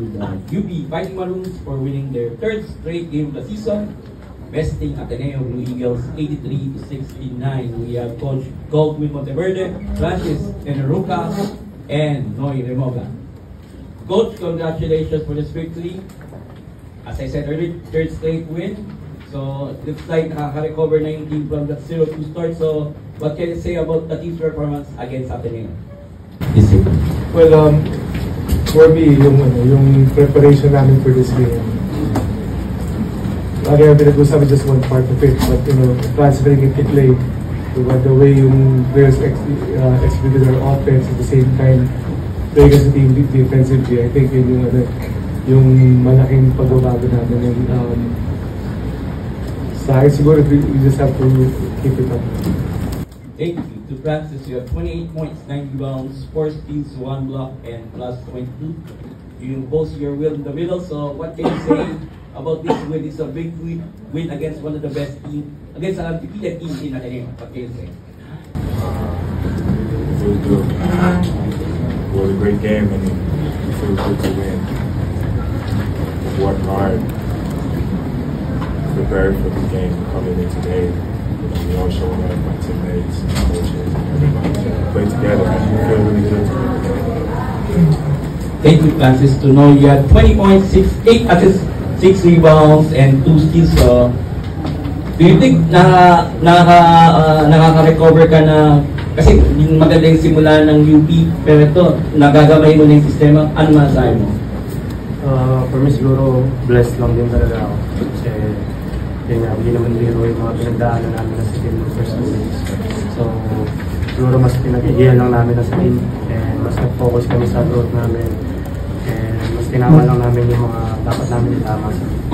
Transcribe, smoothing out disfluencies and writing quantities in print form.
to the UP Fighting Maroons for winning their third straight game of the season, besting Ateneo Blue Eagles 83-69. We have Coach Goldwyn Monteverde, Francis Eneruca, and Noy Remoga. Coach, congratulations for this victory. As I said earlier, third straight win. So it looks like nakaka-recover na yung team from that 0-2 start. So what can you say about the team's performance against Ateneo? Well, for me, yung preparation namin for this game, again, pinag-usapan just one part of it, but transferring it to play, the way yung players executed their offense at the same time, playing as a team defensively, I think yung malaking pagbabago namin. Sa akin siguro, we just have to keep it up. Thank you. To Francis, you have 28 points, 9 rebounds, 4 steals, 1 block, and plus 22. You boast your will in the middle, so what can you say about this win? It's a big win against one of the best teams, against an undefeated team in Ateneo. What can you say? It was good. It was a great game, and it feels good to win. Worked hard, prepared for the game coming in today. We all showing up, my teammates, coaches, everybody played together. I feel really good. Thank you, Francis. To know you had 20 points, 8 assists, 6 rebounds, and 2 steals. So, do you think nakaka-recover ka na? Kasi maganda yung simula ng UP, pero ito, nagagamay mo na yung sistema. Ano masasabi mo? For me siguro, blessed lang din talaga ako. Kasi, yun nga, hindi naman biro yung mga pinagdaanan namin na sa team ng first 2 weeks. So, siguro mas pinag-iiyan lang namin na sa team, and mas nag-focus kami sa growth namin, and mas tinama lang namin yung mga dapat namin itama sa team.